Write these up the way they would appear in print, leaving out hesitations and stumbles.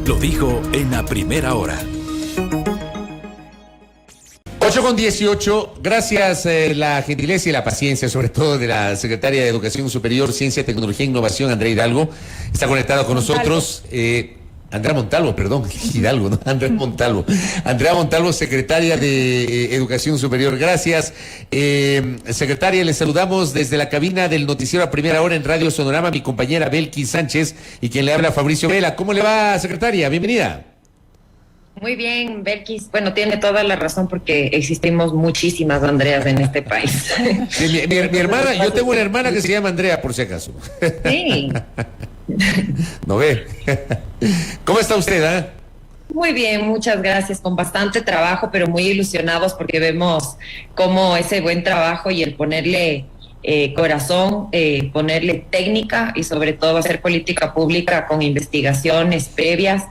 lo dijo en la primera hora. 8:18, gracias la gentileza y la paciencia, sobre todo de la Secretaria de Educación Superior, Ciencia, Tecnología e Innovación, Andrea Hidalgo, está conectada con nosotros. Andrea Montalvo, perdón, Hidalgo, ¿no? Andrea Montalvo. Andrea Montalvo, secretaria de Educación Superior. Gracias. Secretaria, le saludamos desde la cabina del noticiero a primera hora en Radio Sonorama, mi compañera Belkis Sánchez y quien le habla Fabricio Vela. ¿Cómo le va, secretaria? Bienvenida. Muy bien, Belkis. Bueno, tiene toda la razón porque existimos muchísimas Andreas en este país. Sí, mi hermana, yo tengo una hermana que se llama Andrea, por si acaso. Sí. ¿No ve? ¿Cómo está usted, ah? Muy bien, muchas gracias. Con bastante trabajo, pero muy ilusionados porque vemos cómo ese buen trabajo y el ponerle corazón, ponerle técnica y sobre todo hacer política pública con investigaciones previas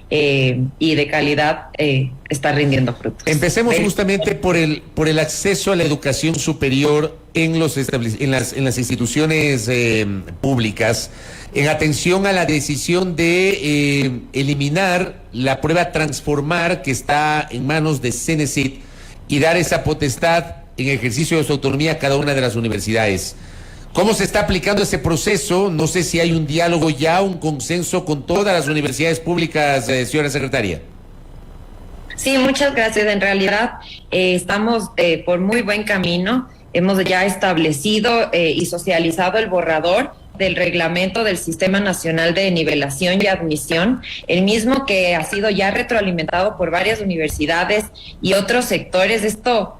y de calidad está rindiendo frutos. Empecemos justamente por el acceso a la educación superior en las instituciones públicas, en atención a la decisión de eliminar la prueba Transformar, que está en manos de CENESID, y dar esa potestad en ejercicio de su autonomía a cada una de las universidades. ¿Cómo se está aplicando ese proceso? No sé si hay un diálogo ya, un consenso con todas las universidades públicas, señora secretaria. Sí, muchas gracias. En realidad estamos por muy buen camino. Hemos ya establecido y socializado el borrador del reglamento del Sistema Nacional de Nivelación y Admisión, el mismo que ha sido ya retroalimentado por varias universidades y otros sectores. Esto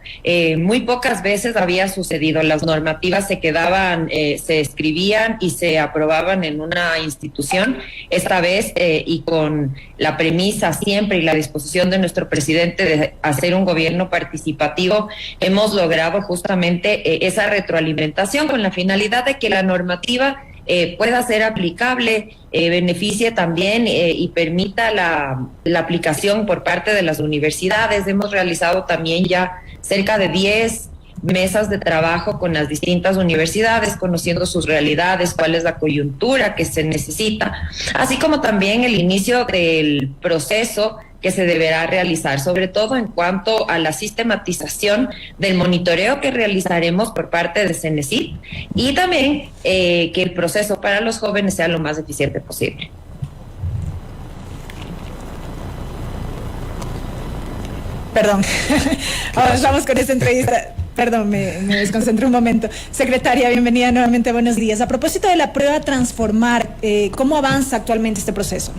muy pocas veces había sucedido. Las normativas se quedaban, se escribían y se aprobaban en una institución. Esta vez, y con la premisa siempre y la disposición de nuestro presidente de hacer un gobierno participativo, hemos logrado justamente esa retroalimentación con la finalidad de que la normativa pueda ser aplicable, beneficie también y permita la aplicación por parte de las universidades. Hemos realizado también ya cerca de 10 mesas de trabajo con las distintas universidades, conociendo sus realidades, cuál es la coyuntura que se necesita, así como también el inicio del proceso que se deberá realizar, sobre todo en cuanto a la sistematización del monitoreo que realizaremos por parte de CENESID y también que el proceso para los jóvenes sea lo más eficiente posible. Perdón, avanzamos con esta entrevista. Perdón, me desconcentré un momento. Secretaria, bienvenida nuevamente, buenos días. A propósito de la prueba Transformar, ¿cómo avanza actualmente este proceso?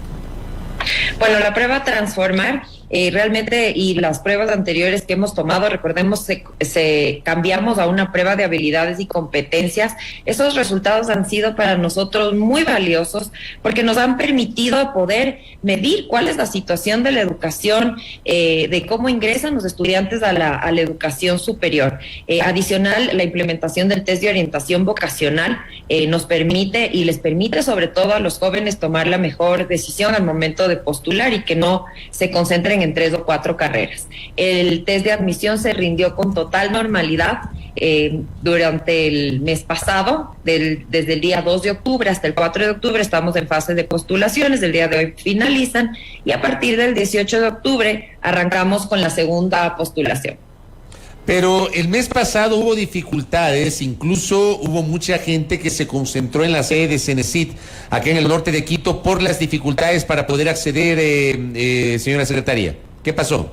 Bueno, la prueba Transformar realmente, y las pruebas anteriores que hemos tomado, recordemos, se cambiamos a una prueba de habilidades y competencias. Esos resultados han sido para nosotros muy valiosos porque nos han permitido poder medir cuál es la situación de la educación, de cómo ingresan los estudiantes a la educación superior. Adicional, la implementación del test de orientación vocacional nos permite y les permite sobre todo a los jóvenes tomar la mejor decisión al momento de postular y que no se concentren en 3 o 4 carreras. El test de admisión se rindió con total normalidad durante el mes pasado, desde el día 2 de octubre hasta el 4 de octubre estamos en fase de postulaciones, el día de hoy finalizan y a partir del 18 de octubre arrancamos con la segunda postulación. Pero el mes pasado hubo dificultades, incluso hubo mucha gente que se concentró en la sede de CENESID, acá en el norte de Quito, por las dificultades para poder acceder, señora secretaria. ¿Qué pasó?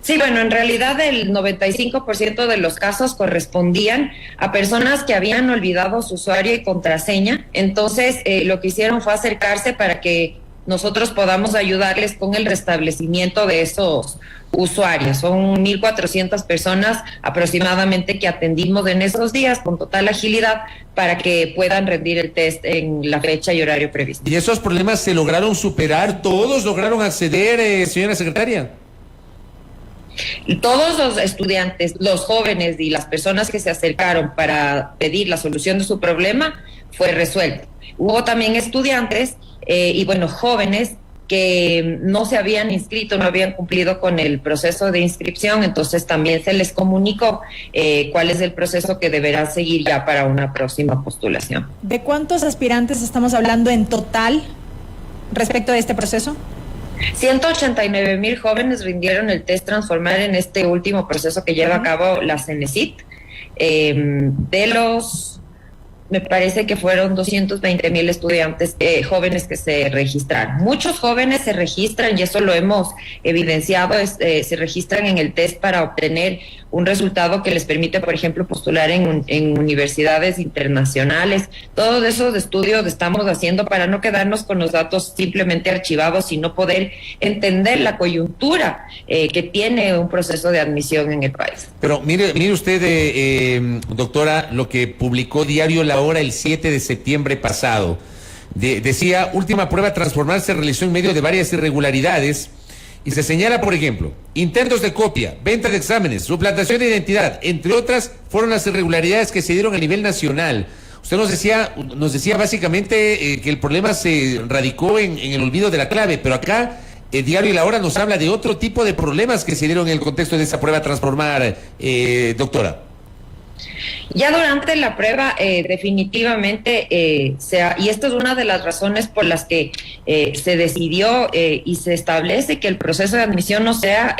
Sí, bueno, en realidad el 95% de los casos correspondían a personas que habían olvidado su usuario y contraseña. Entonces, lo que hicieron fue acercarse para que nosotros podamos ayudarles con el restablecimiento de esos usuarios. Son 1,400 personas aproximadamente que atendimos en esos días con total agilidad para que puedan rendir el test en la fecha y horario previsto. ¿Y esos problemas se lograron superar? ¿Todos lograron acceder, señora secretaria? Todos los estudiantes, los jóvenes y las personas que se acercaron para pedir la solución de su problema fue resuelto. Hubo también estudiantes y jóvenes que no se habían inscrito, no habían cumplido con el proceso de inscripción, entonces también se les comunicó cuál es el proceso que deberán seguir ya para una próxima postulación. ¿De cuántos aspirantes estamos hablando en total respecto a este proceso? 189,000 jóvenes rindieron el test Transformar en este último proceso que lleva a cabo la CENESID. De los, me parece que fueron 220,000 estudiantes jóvenes que se registraron. Muchos jóvenes se registran, y eso lo hemos evidenciado, se registran en el test para obtener un resultado que les permite, por ejemplo, postular en universidades internacionales. Todos esos estudios estamos haciendo para no quedarnos con los datos simplemente archivados, sino poder entender la coyuntura que tiene un proceso de admisión en el país. Pero mire usted, doctora, lo que publicó Diario La Hora el 7 de septiembre pasado. Decía, última prueba Transformar se realizó en medio de varias irregularidades. Y se señala, por ejemplo, intentos de copia, venta de exámenes, suplantación de identidad, entre otras, fueron las irregularidades que se dieron a nivel nacional. Usted nos decía básicamente que el problema se radicó en el olvido de la clave, pero acá el Diario La Hora nos habla de otro tipo de problemas que se dieron en el contexto de esa prueba Transformar, doctora. Ya durante la prueba, definitivamente, y esta es una de las razones por las que se decidió y se establece que el proceso de admisión no sea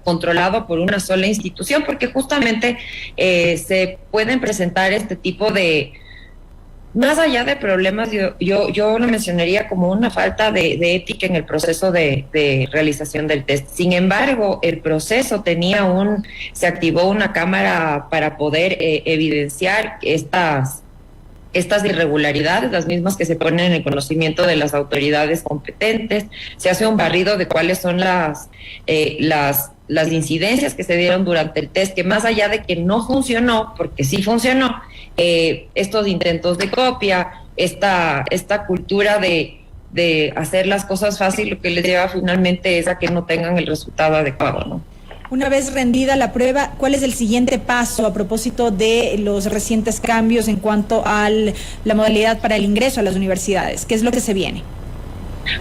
controlado por una sola institución, porque justamente se pueden presentar este tipo de, más allá de problemas, yo lo mencionaría como una falta de ética en el proceso de realización del test. Sin embargo, el proceso se activó una cámara para poder evidenciar estas irregularidades, las mismas que se ponen en el conocimiento de las autoridades competentes. Se hace un barrido de cuáles son las incidencias que se dieron durante el test, que más allá de que no funcionó, porque sí funcionó, estos intentos de copia, esta cultura de hacer las cosas fácil, lo que les lleva finalmente es a que no tengan el resultado adecuado, ¿no? Una vez rendida la prueba, ¿cuál es el siguiente paso a propósito de los recientes cambios en cuanto a la modalidad para el ingreso a las universidades? ¿Qué es lo que se viene?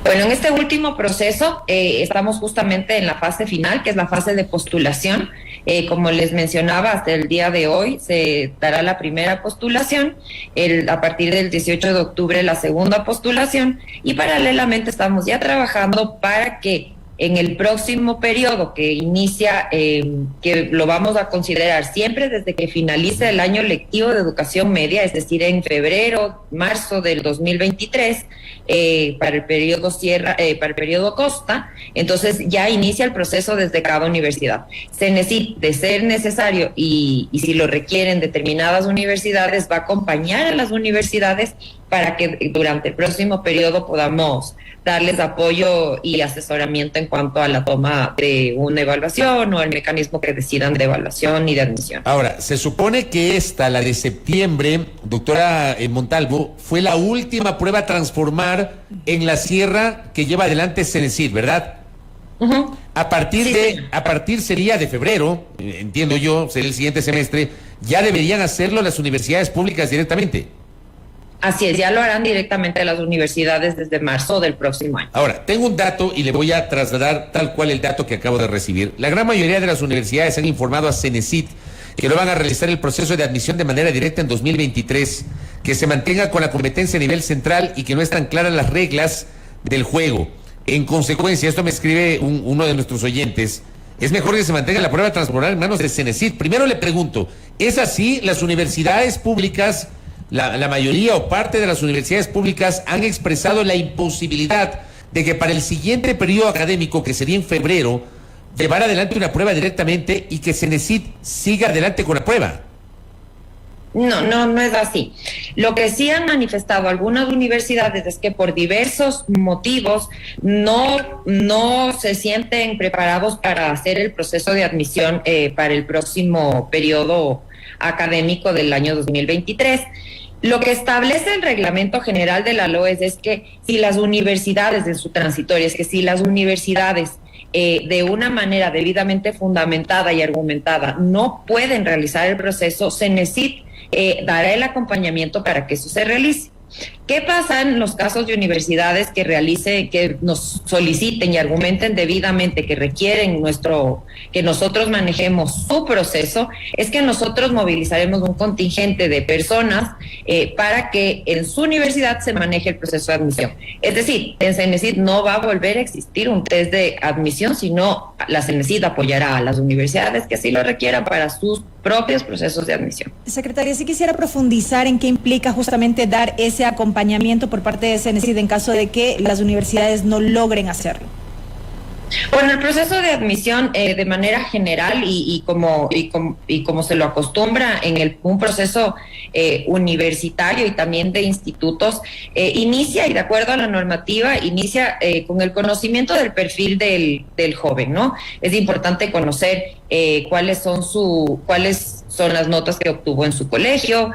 Bueno, en este último proceso estamos justamente en la fase final, que es la fase de postulación. Como les mencionaba, hasta el día de hoy se dará la primera postulación, a partir del 18 de octubre la segunda postulación, y paralelamente estamos ya trabajando para que en el próximo periodo que inicia, que lo vamos a considerar siempre desde que finalice el año lectivo de educación media, es decir, en febrero, marzo del 2023, para el periodo costa, entonces ya inicia el proceso desde cada universidad. Se necesita, de ser necesario y si lo requieren determinadas universidades, va a acompañar a las universidades para que durante el próximo periodo podamos darles apoyo y asesoramiento en cuanto a la toma de una evaluación o el mecanismo que decidan de evaluación y de admisión. Ahora, se supone que la de septiembre, doctora Montalvo, fue la última prueba Transformar en la sierra que lleva adelante CENESID, ¿verdad? Uh-huh. A partir sería de febrero, entiendo yo, sería el siguiente semestre, ya deberían hacerlo las universidades públicas directamente. Así es, ya lo harán directamente las universidades desde marzo del próximo año. Ahora, tengo un dato y le voy a trasladar tal cual el dato que acabo de recibir. La gran mayoría de las universidades han informado a CENESID que no van a realizar el proceso de admisión de manera directa en 2023, que se mantenga con la competencia a nivel central y que no están claras las reglas del juego. En consecuencia, esto me escribe uno de nuestros oyentes, es mejor que se mantenga la prueba Transformar en manos de CENESID. Primero le pregunto, ¿es así? Las universidades públicas, la mayoría o parte de las universidades públicas han expresado la imposibilidad de que para el siguiente periodo académico, que sería en febrero, llevar adelante una prueba directamente y que CENESID siga adelante con la prueba? No es así. Lo que sí han manifestado algunas universidades es que por diversos motivos no se sienten preparados para hacer el proceso de admisión para el próximo periodo académico del año 2023. Lo que establece el reglamento general de la LOES es que si las universidades en su transitoria, es que si las universidades de una manera debidamente fundamentada y argumentada no pueden realizar el proceso, CENESID dará el acompañamiento para que eso se realice. ¿Qué pasa en los casos de universidades que nos soliciten y argumenten debidamente que requieren que nosotros manejemos su proceso? Es que nosotros movilizaremos un contingente de personas para que en su universidad se maneje el proceso de admisión. Es decir, en CENESID no va a volver a existir un test de admisión, sino la CENESID apoyará a las universidades que así lo requieran para sus propios procesos de admisión. Secretaria, sí quisiera profundizar en qué implica justamente dar ese acompañamiento por parte de CENESID en caso de que las universidades no logren hacerlo. Bueno, el proceso de admisión de manera general y como se lo acostumbra en un proceso universitario y también de institutos, inicia, y de acuerdo a la normativa, inicia con el conocimiento del perfil del joven, ¿no? Es importante conocer cuáles son las notas que obtuvo en su colegio,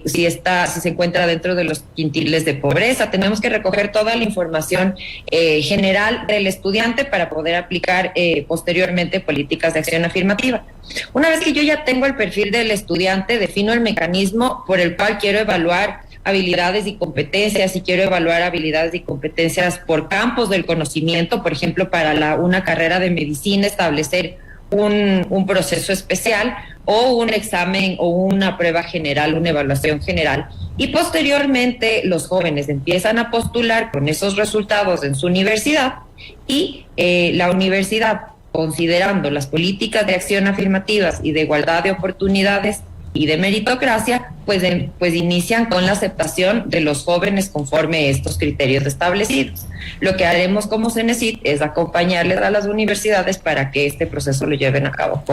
si se encuentra dentro de los quintiles de pobreza. Tenemos que recoger toda la información general del estudiante para poder aplicar posteriormente políticas de acción afirmativa. Una vez que yo ya tengo el perfil del estudiante, defino el mecanismo por el cual quiero evaluar habilidades y competencias, y quiero evaluar habilidades y competencias por campos del conocimiento. Por ejemplo, para una carrera de medicina, establecer un proceso especial o un examen o una prueba general, una evaluación general, y posteriormente los jóvenes empiezan a postular con esos resultados en su universidad, y la universidad, considerando las políticas de acción afirmativas y de igualdad de oportunidades y de meritocracia, pues inician con la aceptación de los jóvenes conforme a estos criterios establecidos. Lo que haremos como CENESID es acompañarles a las universidades para que este proceso lo lleven a cabo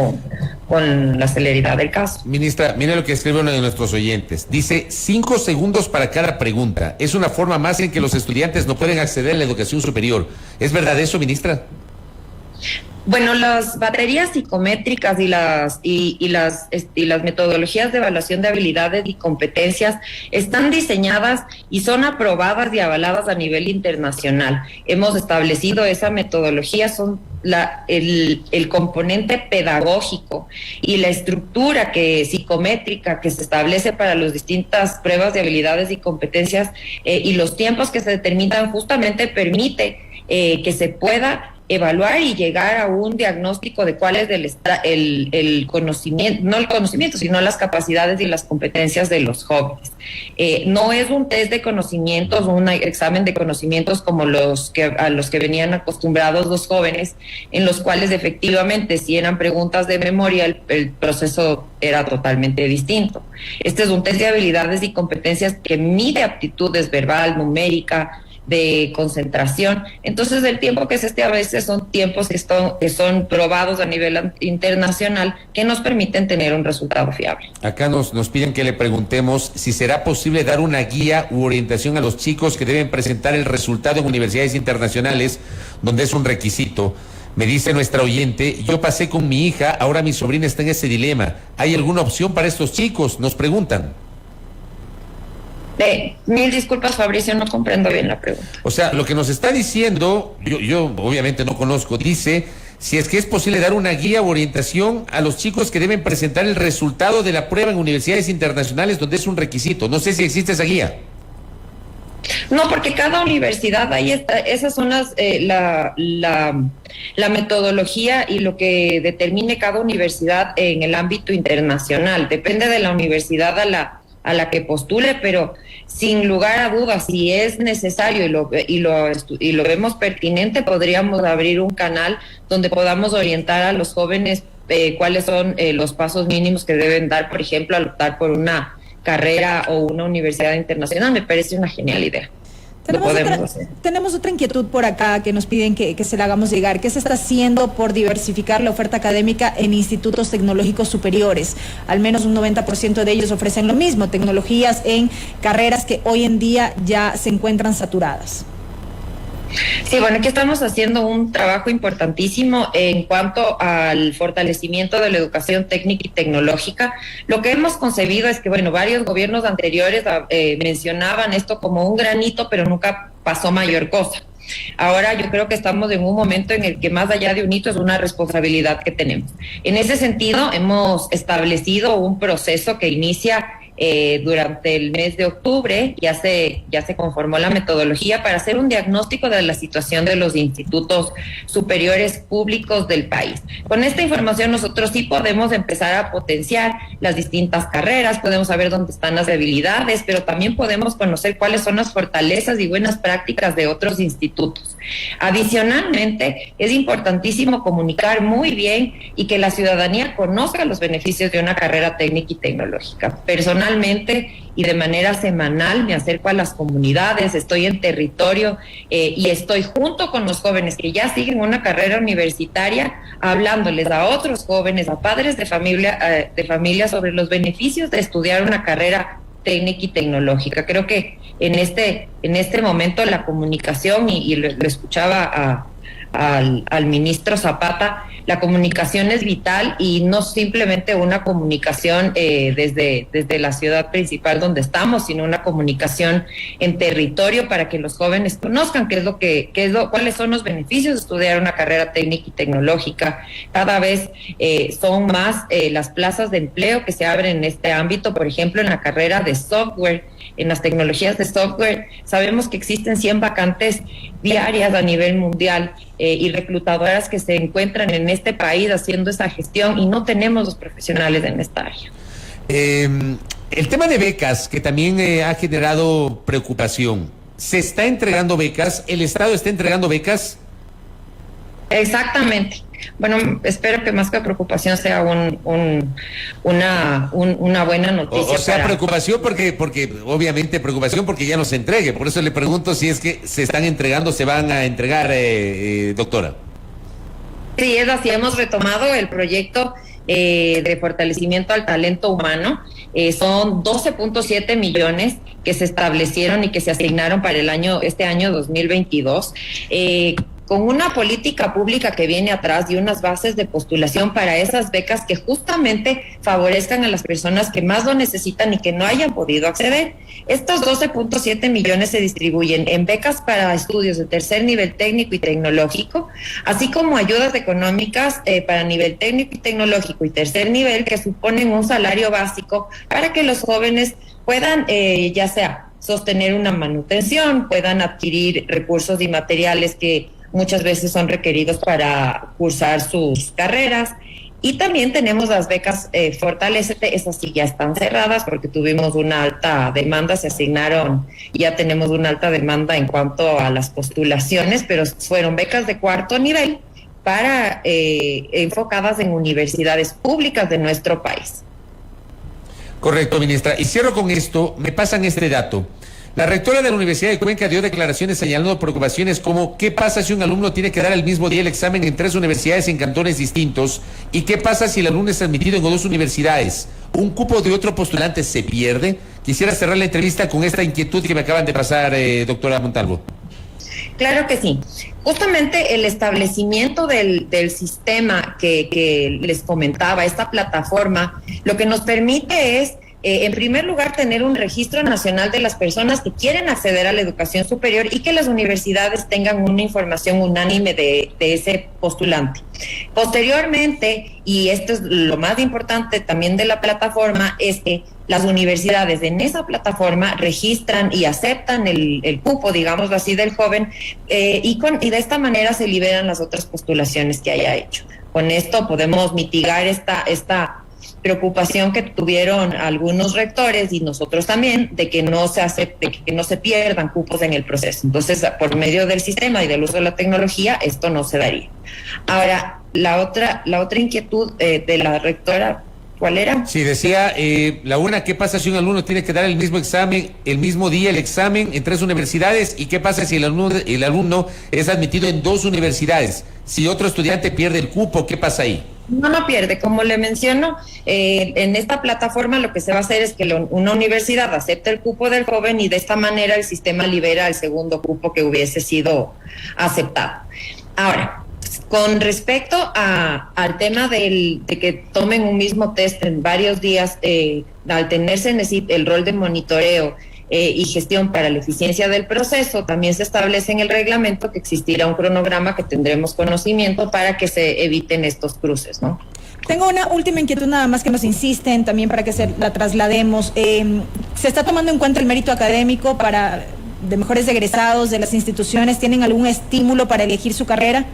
con la celeridad del caso. Ministra, mire lo que escribe uno de nuestros oyentes. Dice, 5 segundos para cada pregunta. Es una forma más en que los estudiantes no pueden acceder a la educación superior. ¿Es verdad eso, ministra? Bueno, las baterías psicométricas y las metodologías de evaluación de habilidades y competencias están diseñadas y son aprobadas y avaladas a nivel internacional. Hemos establecido esa metodología, son el componente pedagógico y la estructura psicométrica que se establece para las distintas pruebas de habilidades y competencias, y los tiempos que se determinan justamente permite que se pueda evaluar y llegar a un diagnóstico de cuál es el conocimiento, no el conocimiento, sino las capacidades y las competencias de los jóvenes. No es un test de conocimientos, un examen de conocimientos como a los que venían acostumbrados los jóvenes, en los cuales efectivamente si eran preguntas de memoria el proceso era totalmente distinto. Este es un test de habilidades y competencias que mide aptitudes verbal, numérica, de concentración. Entonces el tiempo que se establece son tiempos que son probados a nivel internacional, que nos permiten tener un resultado fiable. Acá nos piden que le preguntemos si será posible dar una guía u orientación a los chicos que deben presentar el resultado en universidades internacionales, donde es un requisito. Me dice nuestra oyente, yo pasé con mi hija, ahora mi sobrina está en ese dilema. ¿Hay alguna opción para estos chicos? Nos preguntan. Mil disculpas, Fabricio, no comprendo bien la pregunta. O sea, lo que nos está diciendo, yo obviamente no conozco, dice si es que es posible dar una guía o orientación a los chicos que deben presentar el resultado de la prueba en universidades internacionales donde es un requisito. No sé si existe esa guía. No, porque cada universidad, ahí está, esas son la metodología y lo que determine cada universidad en el ámbito internacional. Depende de la universidad a la que postule, pero sin lugar a dudas, si es necesario y lo vemos pertinente, podríamos abrir un canal donde podamos orientar a los jóvenes cuáles son los pasos mínimos que deben dar, por ejemplo, al optar por una carrera o una universidad internacional. Me parece una genial idea. Tenemos otra inquietud por acá que nos piden que se la hagamos llegar. ¿Qué se está haciendo por diversificar la oferta académica en institutos tecnológicos superiores? Al menos un 90% de ellos ofrecen lo mismo, tecnologías en carreras que hoy en día ya se encuentran saturadas. Sí, bueno, aquí estamos haciendo un trabajo importantísimo en cuanto al fortalecimiento de la educación técnica y tecnológica. Lo que hemos concebido es que, bueno, varios gobiernos anteriores mencionaban esto como un granito, pero nunca pasó mayor cosa. Ahora yo creo que estamos en un momento en el que más allá de un hito es una responsabilidad que tenemos. En ese sentido, hemos establecido un proceso que inicia durante el mes de octubre ya se conformó la metodología para hacer un diagnóstico de la situación de los institutos superiores públicos del país. Con esta información nosotros sí podemos empezar a potenciar las distintas carreras, podemos saber dónde están las debilidades, pero también podemos conocer cuáles son las fortalezas y buenas prácticas de otros institutos. Adicionalmente, es importantísimo comunicar muy bien y que la ciudadanía conozca los beneficios de una carrera técnica y tecnológica. Personalmente y de manera semanal me acerco a las comunidades, estoy en territorio y estoy junto con los jóvenes que ya siguen una carrera universitaria, hablándoles a otros jóvenes, a padres de familia sobre los beneficios de estudiar una carrera técnica y tecnológica. Creo que en este momento la comunicación, y lo escuchaba al ministro Zapata, la comunicación es vital y no simplemente una comunicación desde la ciudad principal donde estamos, sino una comunicación en territorio para que los jóvenes conozcan cuáles son los beneficios de estudiar una carrera técnica y tecnológica. Cada vez son más las plazas de empleo que se abren en este ámbito, por ejemplo, en la carrera de software, en las tecnologías de software. Sabemos que existen 100 vacantes diarias a nivel mundial y reclutadoras que se encuentran en este país haciendo esa gestión y no tenemos los profesionales en esta área. El tema de becas, que también ha generado preocupación. ¿Se está entregando becas? ¿El Estado está entregando becas? Exactamente. Bueno, espero que más que preocupación sea una buena noticia. O sea, preocupación porque obviamente preocupación porque ya no se entregue. Por eso le pregunto si es que se están entregando, se van a entregar, doctora. Sí, es así. Hemos retomado el proyecto de fortalecimiento al talento humano. Son 12.7 millones que se establecieron y que se asignaron para este año 2022. Con una política pública que viene atrás y unas bases de postulación para esas becas que justamente favorezcan a las personas que más lo necesitan y que no hayan podido acceder. Estos 12.7 millones se distribuyen en becas para estudios de tercer nivel técnico y tecnológico, así como ayudas económicas para nivel técnico y tecnológico y tercer nivel, que suponen un salario básico para que los jóvenes puedan, ya sea sostener una manutención, puedan adquirir recursos y materiales que muchas veces son requeridos para cursar sus carreras. Y también tenemos las becas Fortalécete, esas sí ya están cerradas porque tuvimos una alta demanda, se asignaron, ya tenemos una alta demanda en cuanto a las postulaciones, pero fueron becas de cuarto nivel para enfocadas en universidades públicas de nuestro país. Correcto, ministra. Y cierro con esto, me pasan este dato. La rectora de la Universidad de Cuenca dio declaraciones señalando preocupaciones como ¿qué pasa si un alumno tiene que dar el mismo día el examen en 3 universidades en cantones distintos? ¿Y qué pasa si el alumno es admitido en 2 universidades? ¿Un cupo de otro postulante se pierde? Quisiera cerrar la entrevista con esta inquietud que me acaban de pasar, doctora Montalvo. Claro que sí. Justamente el establecimiento del sistema que les comentaba, esta plataforma, lo que nos permite es en primer lugar, tener un registro nacional de las personas que quieren acceder a la educación superior y que las universidades tengan una información unánime de ese postulante. Posteriormente, y esto es lo más importante también de la plataforma, es que las universidades en esa plataforma registran y aceptan el cupo, digámoslo así, del joven y de esta manera se liberan las otras postulaciones que haya hecho. Con esto podemos mitigar esta preocupación que tuvieron algunos rectores y nosotros también de que no se pierdan cupos en el proceso. Entonces, por medio del sistema y del uso de la tecnología, esto no se daría. Ahora, la otra inquietud de la rectora, ¿cuál era? Sí, decía, ¿qué pasa si un alumno tiene que dar el mismo examen, el mismo día el examen en 3 universidades? ¿Y qué pasa si el alumno es admitido en 2 universidades? Si otro estudiante pierde el cupo, ¿qué pasa ahí? No pierde. Como le menciono, en esta plataforma lo que se va a hacer es que una universidad acepte el cupo del joven y de esta manera el sistema libera el segundo cupo que hubiese sido aceptado. Ahora, con respecto al tema de que tomen un mismo test en varios días, al tenerse el rol de monitoreo, y gestión para la eficiencia del proceso, también se establece en el reglamento que existirá un cronograma que tendremos conocimiento para que se eviten estos cruces, ¿no? Tengo una última inquietud nada más que nos insisten también para que la traslademos. ¿Se está tomando en cuenta el mérito académico de mejores egresados de las instituciones? ¿Tienen algún estímulo para elegir su carrera?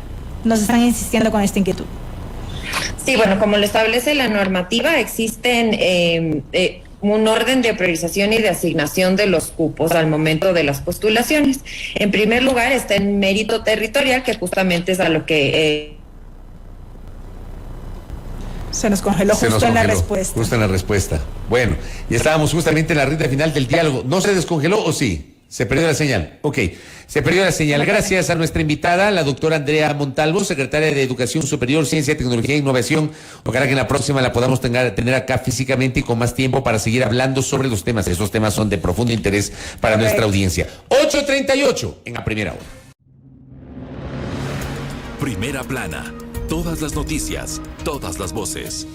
Nos están insistiendo con esta inquietud. Sí, bueno, como lo establece la normativa, existen un orden de priorización y de asignación de los cupos al momento de las postulaciones. En primer lugar está el mérito territorial, que justamente es a lo que... Se nos congeló justo en la respuesta. Justo en la respuesta. Bueno, y estábamos justamente en la recta final del diálogo. ¿No se descongeló o sí? Se perdió la señal. Ok, se perdió la señal. Gracias a nuestra invitada, la doctora Andrea Montalvo, secretaria de Educación Superior, Ciencia, Tecnología e Innovación. Ojalá que en la próxima la podamos tener acá físicamente y con más tiempo para seguir hablando sobre los temas. Esos temas son de profundo interés para nuestra audiencia. 8:38 en la primera hora. Primera plana. Todas las noticias, todas las voces.